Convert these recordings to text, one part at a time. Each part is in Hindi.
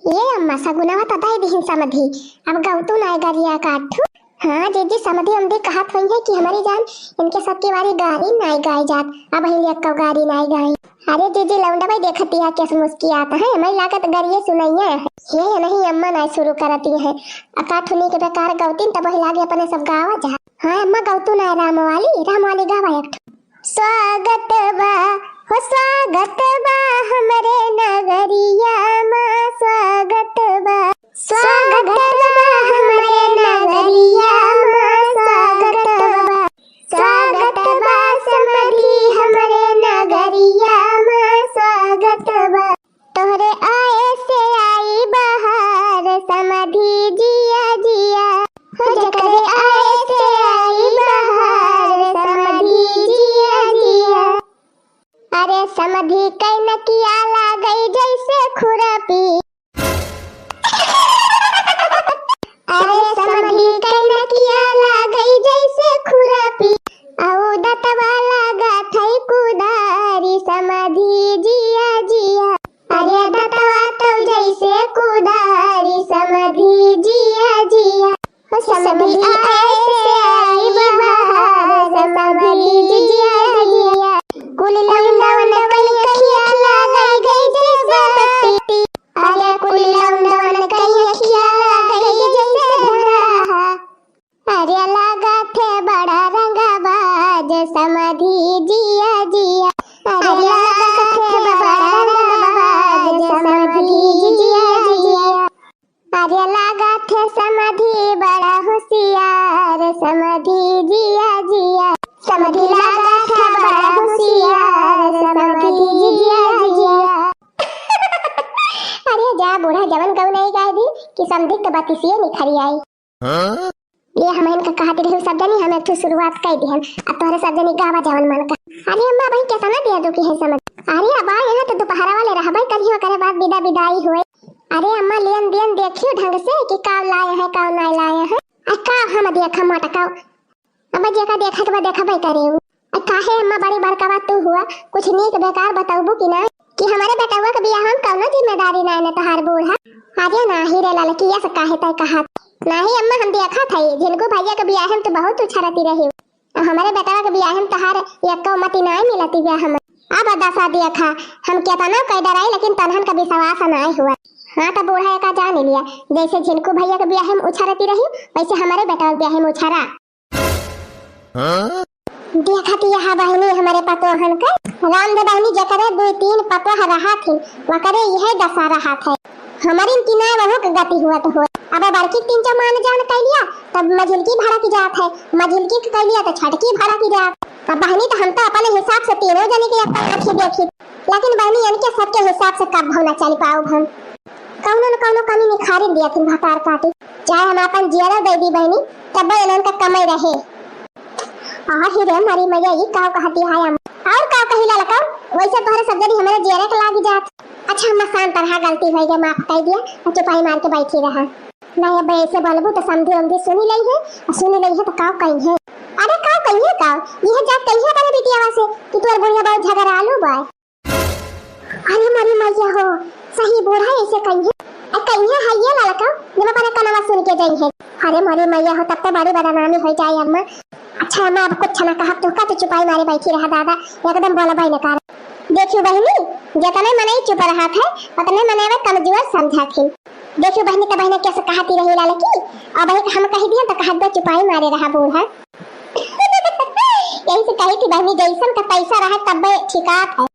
ये अम्मा सगुनावा तो दाई दिहिन समधी अब गौतू नाय गरिया काठू। हाँ जीजी समधी हमदे कहत हुई है कि हमारी जान इनके सबकी बारी गारी नाय गाय जात अब ही एक गारी नाय गाय। अरे जीजी लौंडा भाई देखती है कैसे मुस्की आता है मैं लागत गरिए सुनैया है ये नहीं अम्मा नाय शुरू करती है अकाठुनी के बेकार गौतीन तब ही लागे अपने सब गावा जा। हाँ अम्मा गौतू नाय राम वाली गावा एक स्वागत बा हो स्वागत बा हमरे नगरिया मां स्वागत बा हमरे नगरिया मां स्वागत बा समधी हमरे नगरिया मां स्वागत बा तोहरे आए से आई बहार समधी जिया जिया हो जकरे आए से आई बहार समधी जिया जिया। अरे समधी कई न किया ला गई जैसे खुरपी अरे समधी कई न किया ला गई जैसे खुरपी औ दतवा लगा थई कुदारी समधी जिया जिया। अरे दतवा तो जैसे कुदारी समधी जिया जिया हो समधी ऐसे आई बहार समधी जिया जिया। कुल लौंडवन कई अखिया ला गई जैसे बत्ती अरे कुल लौंडवन कई अखिया ला गई जैसे धरा अरे लगा थे बड़ा रंगबाज समधी जिया जिया। अरे लगा थे बड़ा रंगबाज समधी जिया जिया। अरे लगा थे समधी बड़ा होशियार समधी जिया जिया। समधी लगा था बड़ा होशियार समधी जिया जिया। अरे जा बूढ़ा जवन गौ नहीं गाय दी कि समधी के बतिसिए निखरी आई। ये हम इनका कहते रहे सब जनी हमें तो शुरुआत कर दी हम अब तोहरे सब जनी गावा जवन मन का। अरे अम्मा भाई कैसा ना दिया दो की है समझ। अरे अब यहाँ तो दोपहरा वाले रह भाई कल ही करे बाद विदाई हुए। अरे अम्मा लेन देन देखियो ढंग से कि का लाए है का नहीं लाए है का हम देखा मोटा का अब जेका देखा के देखा भाई करे काहे अम्मा बड़ी बड़का बात तो हुआ कुछ नीक बेकार बताऊबू कि ना कि हमारे बेटावा के बियाह हम कौनो जिम्मेदारी ना न तहार बूढ़ा। अरे नाही रे लड़किया से काहे तय कहा नाही अम्मा हम देखा था जिनको भैया के बियाह हम तो बहुत उछरती रही हमारे बेटावा के बियाह हम तहार एक मती ना मिलती बियाह हम अब दसा देखा हम केतना कह डराई लेकिन तनहन का विश्वास नहीं हुआ। हाँ तो बूढ़ा का जान लिया जैसे जिनको भैया के बियाह हम उछरती रही वैसे हमारे बेटा के बियाह हम उछरा। देखा थी यहाँ बहनी हमारे पतोहन का राम दे बहनी जकरे 2-3 पतोह रहा थी वकरे यह दशा रहा था हमारी इनकी ना वह गति हुआ तो हुआ। अब बड़की 3 मान जान कह लिया तब मझिलकी भाड़ा की जात है मझिलकी कह लिया तो छटकी भाड़ा की जात। अब बहनी तो हम तो अपने हिसाब से तीनों जने के आंखें देखी लेकिन बहनी इनके सबके हिसाब से कब होना चल पाओ हम कौनो न कौनो कमी निखारी दिया थी भतार काटी चाहे हम अपन जिया दे दी बहनी तब इनका कमाई रहे। ही रे हमारी मैया ये काव कहती है हम और काव कहिला लका वैसे तोहरे सब जनी हमारे जियरे के लागी जात। अच्छा हम शांत रहा गलती भई गई माफ कर दिया और चुपाई मार के बैठी रहा नहीं अब ऐसे बोलबू तो समझी सुनी लई है और सुनी लई है तो काव कहीं है। अरे काव कहीं है काव यह जा कहीं है तेरे बिटिया से कि तोर बुढ़िया बहुत झगड़ा आलू बॉय। अरे हमारी मैया हो सही बूढ़ा ऐसे कहीं है कहीं है ये लड़का जब अपने कनवा सुन के जाई है। अरे हमारी मैया हो तब तो बड़ी बदनामी हो जाए अम्मा। अच्छा अम्मा अब कुछ ना कहा तो चुपाई मारे बैठी रहा दादा एकदम बोला भाई ने कर देखियो बहनी जतने मने चुप रहा था उतने मने में कमजोर समझा थी। देखियो बहनी का बहने कैसे कहती रही लड़की अब हम कह दिया तो कह दो चुपाई मारे रहा बूढ़ा। यही से कही थी बहनी जैसन का पैसा रहा तब ठिकात है।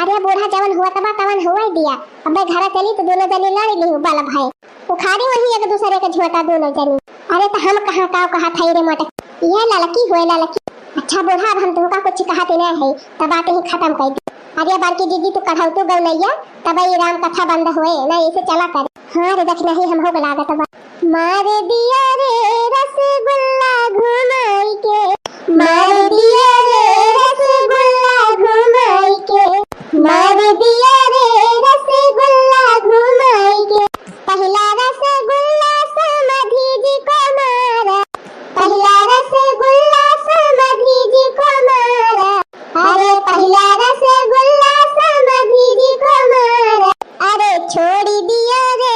अरे बूढ़ा जवन हुआ तवन हुआ दिया अब घर चली तो दोनों जनी लड़ ली बाला भाई उखाड़ी वही एक दूसरे के झोटा दोनों जनी। अरे तो हम कहा था रे मोटे ये लड़की हुए लड़की। अच्छा बूढ़ा अब हम तुमका कुछ कहते नहीं है तब बात ही खत्म कर दी। अरे बाकी दीदी तू कढ़ाऊ तो गौ नैया तब ये राम कथा बंद हुए ना ऐसे चला कर। हाँ रे देख नहीं हम हो लागत मार दिया रे रसगुल्ला घुमाई के मार दिया रे रसगुल्ला घुमाई के मार दिया रे रसगुल्ला घुमाई के पहला रसगुल्ला समधी जी को मारा पहला रसगुल्ला समधी जी को मारा। अरे पहला रसगुल्ला समधी जी को मारा अरे छोड़ दिया रे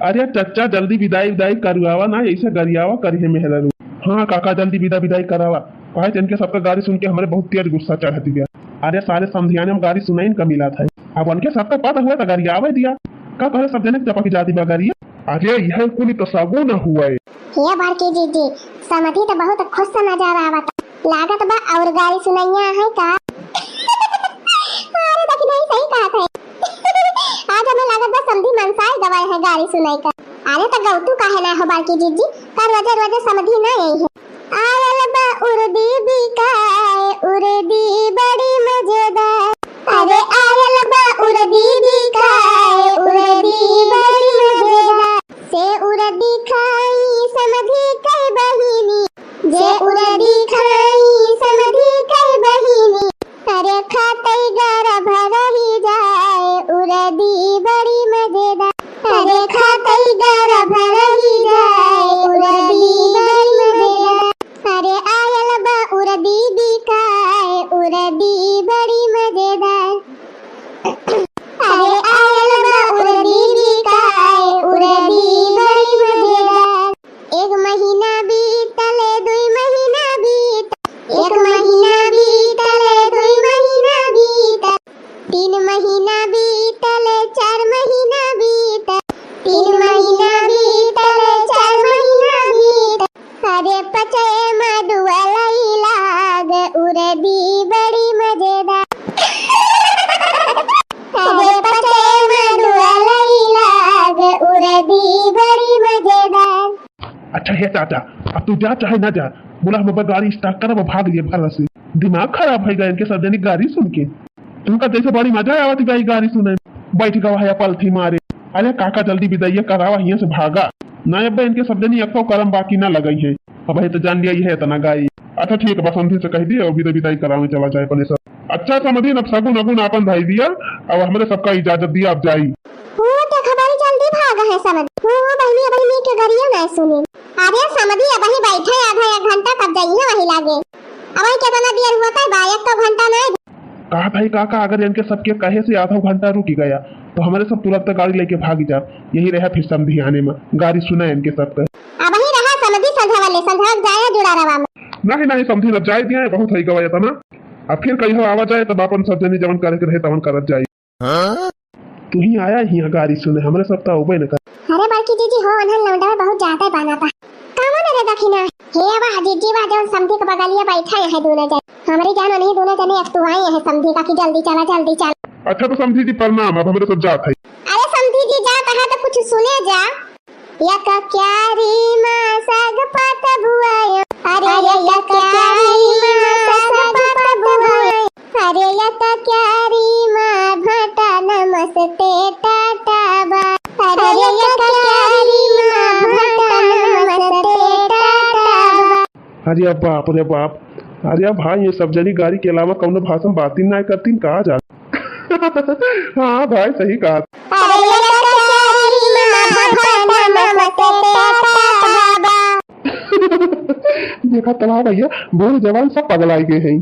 अरे चच्चा जल्दी विदाई विदाई करवावा ना, ऐसे गरियावा करिए मेहरा। हाँ काका जल्दी विदाई करावा। कहे इनके सबका गाड़ी सुन के हमारे बहुत तेज गुस्सा चढ़ती गया। अरे सारे समझियाने में गाड़ी सुनाई का मिला था, अब उनके सबका पता हुआ था गरियावा दिया का कहे सब जने चपा की जाती बा गाड़ी। अरे यह कुल तो सागो न हुआ है। ये बार की जी समझी तो बहुत खुश सा नजारा आवता, लागत बा और गाड़ी सुनाइया है का। अरे देखी नहीं सही कहा था। आज हमें लागत बा समझी मनसाई गवाए है गाड़ी सुनाई का। अरे तो गौतू काहे ना हो बाकी जी कर वजह समझी ना यही है। आयल बा उर्दी बिकाए उर्दी बड़ी मजेदार। अरे आयल बा उर्दी बिकाए उर्दी बड़ी मजेदार। से उर्दी खाई समझी कई बहिनी, जे उर्दी खाई समझी कई बहिनी। अरे खाते गारा भरा ही जाए उर्दी बड़ी मजेदार। अरे खाते गारा भरा ही जाए उर्दी बड़ी मजेदार। अरे आयल बा उर्दी बिकाए उर्दी बड़ी मजेदार। अरे आयल बा उर्दी बिकाए उर्दी बड़ी मजेदार। एक महीना बीतले दुई महीना बीत, एक महीना बीतले दुई महीना बीत, 3 महीना बीतले 4 महीना बीत, 3 महीना बीतले 4 महीना बीत। अरे पचे मडुआ लई लाग उर्दी बड़ी मजेदार। अरे पचे मडुआ लई लाग उर्दी बड़ी मजेदार। अच्छा है चाचा, अब तू जा चाहे ना जा, बोला हम गाड़ी स्टार्ट कर भाग लिए घर से। दिमाग खराब है गया इनके सब जनी गाड़ी सुन के। तुमका जैसे बड़ी मजा आया थी भाई गाड़ी सुने, बैठ गवा है पल थी मारे। अरे काका जल्दी विदाई करावा यहाँ से भागा ना, अब इनके सब जनी अक्सर करम बाकी ना लगई है। अब तो जान लिया है इतना गाई। अच्छा ठीक है बस समझी से कह दिए और विदाई करावे चला जाए अपने सब। अच्छा समझी अब सगुन अगुन आपन भाई दिया, अब हमारे सबका इजाजत दिया, अब जाई। वो तो खबर जल्दी भागा है समझ। वो बहनी के गरिया ना सुने। अरे समझी अब ही बैठे आधा 1 घंटा कब जाइए वही लागे। अब ही कितना देर हुआ था, 1 घंटा नहीं। कहा भाई काका अगर इनके सबके कहे से आधा घंटा रुक गया तो हमारे सब तुरंत गाड़ी लेके भाग जा। यही रहा फिर समझी आने में गाड़ी सुना इनके सबका। अब ही रहा समझी संधा वाले संधा जाए जुड़ा रवा में। नहीं समझी अब जाए दिया बहुत सही गवाया था ना। अब फिर कहीं आवा जाए तब अपन सब जने जवन करे के रहे तवन करत जाई। तू ही आया ही गाड़ी सुने हमारे सब तो उबे न कर। अरे बाकी जीजी हो अनहन लौंडा बहुत ज्यादा बना था। कामन रे दखिना हे वाह जीजी वाह जवन समझी के बगलिया बैठा है दोनों जन। हमारी जानो नहीं दोनों जने अब तू आई है समझी का कि जल्दी चला जल्दी चल। अच्छा तो समझी जी प्रणाम, अब हमारे सब जात है। अरे समझी जी जा कहा तो कुछ सुने जा। यक क्यारी मां सग पात बुआय। अरे यक क्यारी मां सग पात बुआय। अरे यक क्यारी मां भाटा नमस्ते टाटा बा। अरे यक क्यारी मां भाटा नमस्ते टाटा बा। अरे बाप रे बाप, अरे भाई ये सब जनी गाड़ी के अलावा कौन भाषा बात ही ना करती कहा जा। हाँ भाई सही कहा। अरे यक क्यारी मां भाटा नमस्ते टाटा बा। देखा तला भैया बोल जवान सब पगलाई गए हैं।